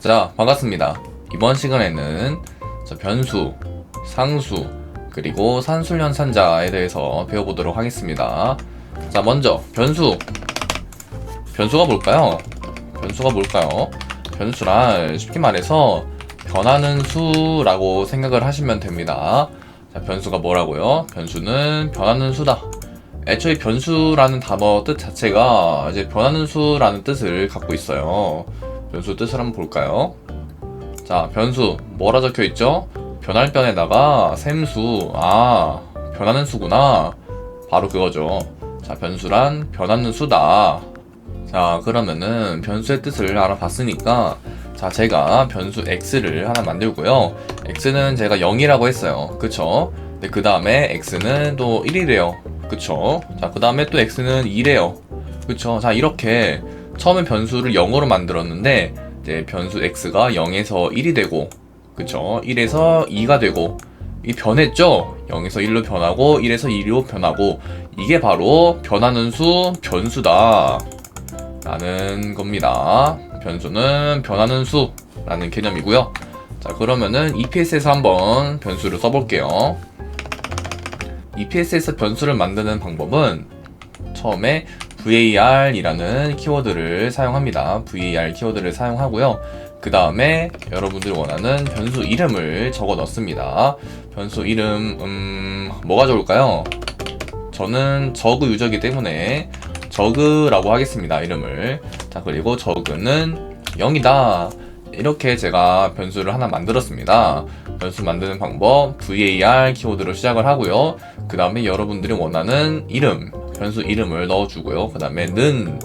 자, 반갑습니다. 이번 시간에는 변수, 상수, 그리고 산술연산자에 대해서 배워보도록 하겠습니다. 자, 먼저 변수가 뭘까요? 변수란 쉽게 말해서 변하는 수라고 생각을 하시면 됩니다. 자, 변수가 뭐라고요? 변수는 변하는 수다. 애초에 변수라는 단어 뜻 자체가 이제 변하는 수라는 뜻을 갖고 있어요. 변수 뜻을 한번 볼까요? 자, 변수 뭐라 적혀 있죠? 변할 변에다가 샘수. 변하는 수구나. 바로 그거죠. 자, 변수란 변하는 수다. 자, 그러면은 변수의 뜻을 알아봤으니까, 자, 제가 변수 x를 하나 만들고요. x는 제가 0이라고 했어요. 그쵸? 근데 그 다음에 x는 또 1이래요. 그쵸? 자, 그 다음에 또 x는 2래요. 그쵸? 자, 이렇게 처음에 변수를 0으로 만들었는데 이제 변수 x가 0에서 1이 되고, 그쵸? 1에서 2가 되고, 이 변했죠? 0에서 1로 변하고 1에서 2로 변하고, 이게 바로 변하는 수 변수다 라는 겁니다. 변수는 변하는 수 라는 개념이고요. 자, 그러면은 EPS에서 한번 변수를 써볼게요. EPS에서 변수를 만드는 방법은 처음에 var 이라는 키워드를 사용합니다. var 키워드를 사용하고요. 그 다음에 여러분들이 원하는 변수 이름을 적어 넣습니다. 변수 이름 뭐가 좋을까요? 저는 저그 유저이기 때문에 저그라고 하겠습니다. 이름을. 자, 그리고 저그는 0이다. 이렇게 제가 변수를 하나 만들었습니다. 변수 만드는 방법 var 키워드로 시작을 하고요. 그 다음에 여러분들이 원하는 이름, 변수 이름을 넣어주고요. 그 다음에 는,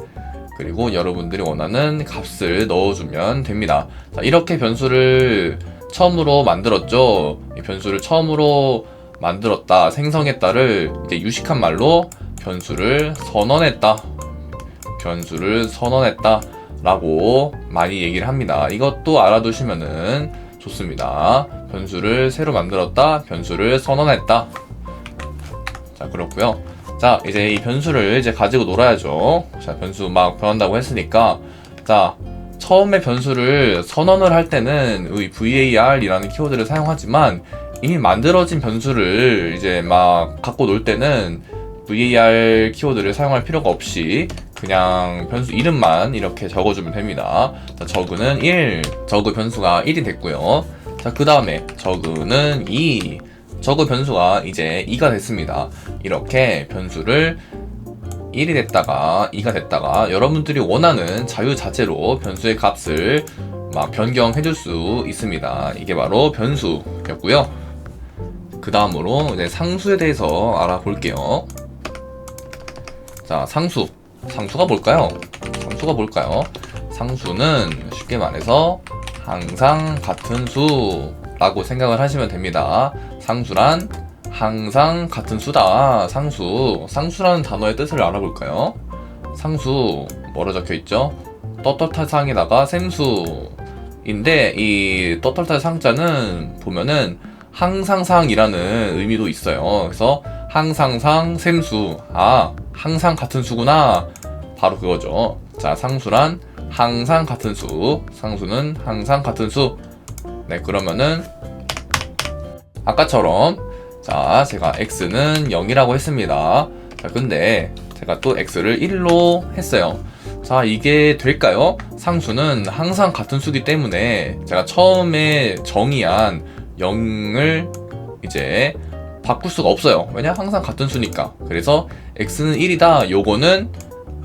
그리고 여러분들이 원하는 값을 넣어주면 됩니다. 자, 이렇게 변수를 처음으로 만들었죠. 이 변수를 처음으로 만들었다, 생성했다를 이제 유식한 말로 변수를 선언했다 라고 많이 얘기를 합니다. 이것도 알아두시면은 좋습니다. 변수를 새로 만들었다, 변수를 선언했다. 자, 그렇고요. 자, 이제 이 변수를 이제 가지고 놀아야죠. 자, 변수 막 변한다고 했으니까, 자, 처음에 변수를 선언을 할 때는 이 var 이라는 키워드를 사용하지만, 이미 만들어진 변수를 이제 막 갖고 놀 때는 var 키워드를 사용할 필요가 없이 그냥 변수 이름만 이렇게 적어주면 됩니다. 자, 저그는 1, 저그 변수가 1이 됐고요. 자, 그 다음에 저그는 2, 저그 변수가 이제 2가 됐습니다. 이렇게 변수를 1이 됐다가 2가 됐다가 여러분들이 원하는 자유자재로 변수의 값을 막 변경해줄 수 있습니다. 이게 바로 변수였고요. 그 다음으로 이제 상수에 대해서 알아볼게요. 자, 상수가 뭘까요? 상수는 쉽게 말해서 항상 같은 수라고 생각을 하시면 됩니다. 상수란 항상 같은 수다. 상수라는 단어의 뜻을 알아볼까요? 상수 뭐로 적혀있죠? 떳떳한 샘수인데, 이 떳떳한 상자는 보면은 항상상이라는 의미도 있어요. 그래서 항상상 샘수, 항상 같은 수구나. 바로 그거죠. 자, 상수란 항상 같은 수, 상수는 항상 같은 수. 네, 그러면은 아까처럼, 자, 제가 x는 0이라고 했습니다. 자, 근데 제가 또 x를 1로 했어요. 자, 이게 될까요? 상수는 항상 같은 수기 때문에 제가 처음에 정의한 0을 이제 바꿀 수가 없어요. 왜냐? 항상 같은 수니까. 그래서 x는 1이다. 요거는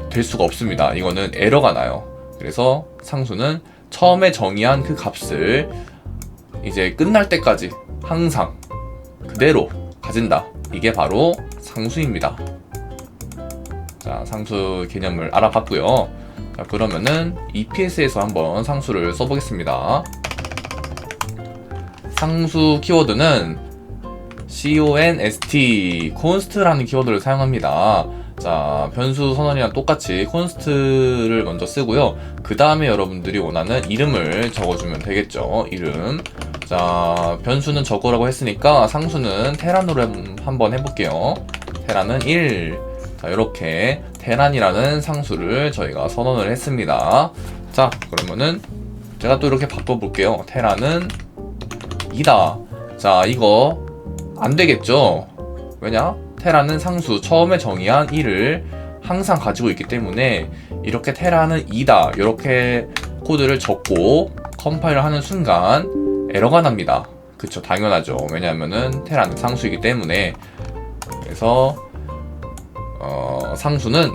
될 수가 없습니다. 이거는 에러가 나요. 그래서 상수는 처음에 정의한 그 값을 이제 끝날 때까지 항상 그대로 가진다. 이게 바로 상수입니다. 자, 상수 개념을 알아봤고요. 자, 그러면은 EPS에서 한번 상수를 써보겠습니다. 상수 키워드는 const라는 키워드를 사용합니다. 자, 변수 선언이랑 똑같이 const를 먼저 쓰고요. 그 다음에 여러분들이 원하는 이름을 적어주면 되겠죠. 이름. 자, 변수는 저거라고 했으니까 상수는 테란으로 한번 해볼게요. 테란은 1. 자, 이렇게 테란이라는 상수를 저희가 선언을 했습니다. 자, 그러면은 제가 또 이렇게 바꿔볼게요. 테라는 2다. 자, 이거 안 되겠죠? 왜냐? 테라는 상수, 처음에 정의한 1을 항상 가지고 있기 때문에 이렇게 테라는 2다 이렇게 코드를 적고 컴파일을 하는 순간 에러가 납니다. 그쵸, 당연하죠. 왜냐하면은 테라는 상수이기 때문에. 그래서 상수는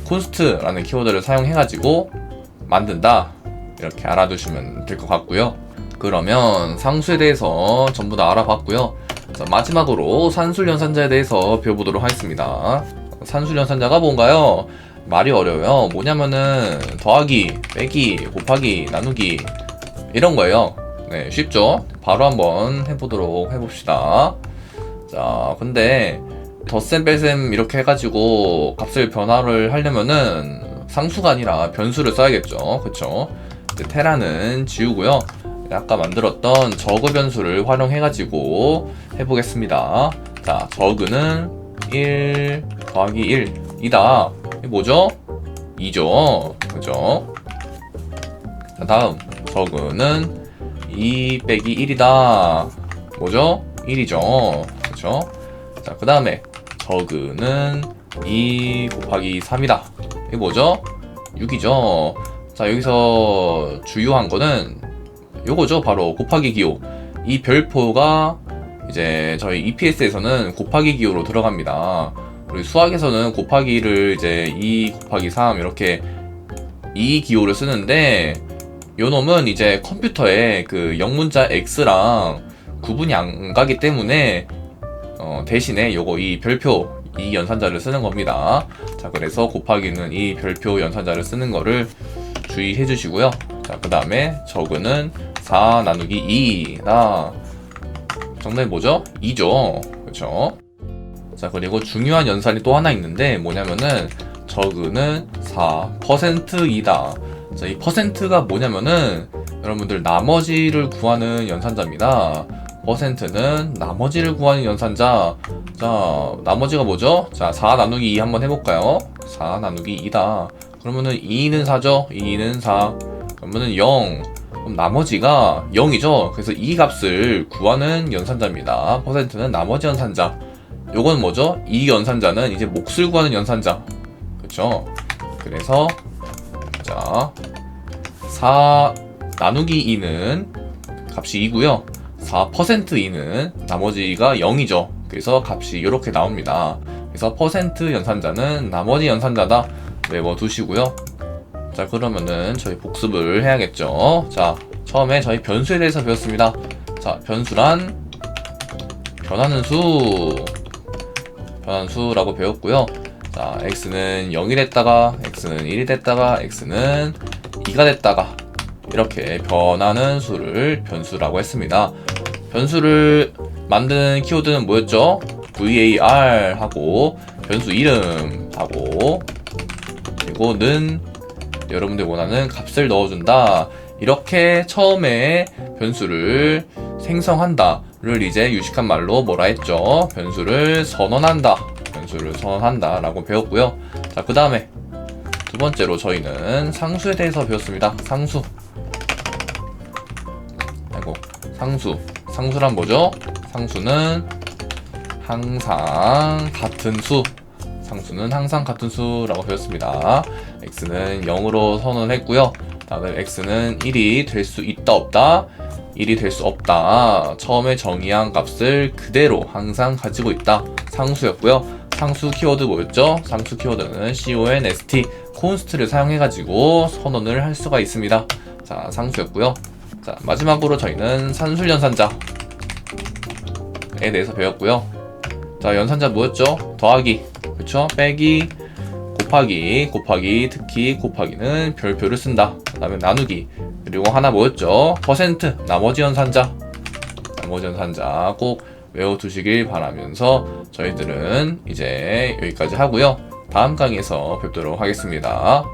const라는 키워드를 사용해가지고 만든다, 이렇게 알아두시면 될 것 같고요. 그러면 상수에 대해서 전부 다 알아봤고요. 자, 마지막으로 산술연산자에 대해서 배워보도록 하겠습니다. 산술연산자가 뭔가요? 말이 어려워요. 뭐냐면은 더하기, 빼기, 곱하기, 나누기 이런 거예요. 네, 쉽죠? 바로 한번 해봅시다. 자, 근데 덧셈 뺄셈 이렇게 해가지고 값을 변화를 하려면은 상수가 아니라 변수를 써야겠죠. 그쵸? 테라는 지우고요. 아까 만들었던 저그 변수를 활용해가지고 해보겠습니다. 자, 저그는 1 더하기 1 이다. 이게 뭐죠? 2죠. 그죠? 자, 다음 저그는 2 빼기 1이다. 뭐죠? 1이죠. 그쵸? 자, 그 다음에 저그는 2 곱하기 3이다. 이게 뭐죠? 6이죠. 자, 여기서 주요한 거는 요거죠. 바로 곱하기 기호. 이 별표가 이제 저희 EPS에서는 곱하기 기호로 들어갑니다. 그리고 수학에서는 곱하기를 이제 2 곱하기 3 이렇게 2 기호를 쓰는데, 요 놈은 이제 컴퓨터에 그 영문자 X랑 구분이 안 가기 때문에 대신에 요거 이 별표 이 연산자를 쓰는 겁니다. 자, 그래서 곱하기는 이 별표 연산자를 쓰는 거를 주의해 주시고요. 자, 그 다음에 저그는 4 나누기 2다. 정답이 뭐죠? 2죠. 그쵸? 자, 그리고 중요한 연산이 또 하나 있는데 뭐냐면은 저그는 4%이다. 자, 이 퍼센트가 뭐냐면은 여러분들 나머지를 구하는 연산자입니다. 퍼센트는 나머지를 구하는 연산자. 자, 나머지가 뭐죠? 자, 4 나누기 2 한번 해볼까요? 4 나누기 2다. 그러면은 2는 4죠? 2는 4. 그러면은 0. 그럼 나머지가 0이죠? 그래서 이 값을 구하는 연산자입니다. 퍼센트는 나머지 연산자. 요건 뭐죠? 이 연산자는 이제 몫을 구하는 연산자. 그쵸? 그래서 자, 4 나누기 2는 값이 2고요. 4%2는 나머지가 0이죠. 그래서 값이 이렇게 나옵니다. 그래서 퍼센트 연산자는 나머지 연산자다. 외워두시고요. 자, 그러면은 저희 복습을 해야겠죠. 자, 처음에 저희 변수에 대해서 배웠습니다. 자, 변수란 변하는 수라고 배웠고요. 자, x는 0이 됐다가 x는 1이 됐다가 x는 2가 됐다가 이렇게 변하는 수를 변수라고 했습니다. 변수를 만든 키워드는 뭐였죠? var 하고 변수 이름 하고 그리고 는 여러분들 원하는 값을 넣어준다. 이렇게 처음에 변수를 생성한다를 이제 유식한 말로 뭐라 했죠? 변수를 선언한다. 변수를 선언한다 라고 배웠고요. 자, 그 다음에 두 번째로 저희는 상수에 대해서 배웠습니다. 상수. 상수란 뭐죠? 상수는 항상 같은 수. 상수는 항상 같은 수라고 배웠습니다. x는 0으로 선언했고요. 다음에 x는 1이 될 수 있다 없다. 1이 될 수 없다. 처음에 정의한 값을 그대로 항상 가지고 있다. 상수였고요. 상수 키워드 뭐였죠? 상수 키워드는 const, const를 사용해가지고 선언을 할 수가 있습니다. 자, 상수였고요. 자, 마지막으로 저희는 산술연산자에 대해서 배웠고요. 자, 연산자 뭐였죠? 더하기, 그쵸? 빼기, 곱하기, 특히 곱하기는 별표를 쓴다. 그 다음에 나누기, 그리고 하나 뭐였죠? 퍼센트, 나머지 연산자 꼭 외워두시길 바라면서 저희들은 이제 여기까지 하고요. 다음 강의에서 뵙도록 하겠습니다.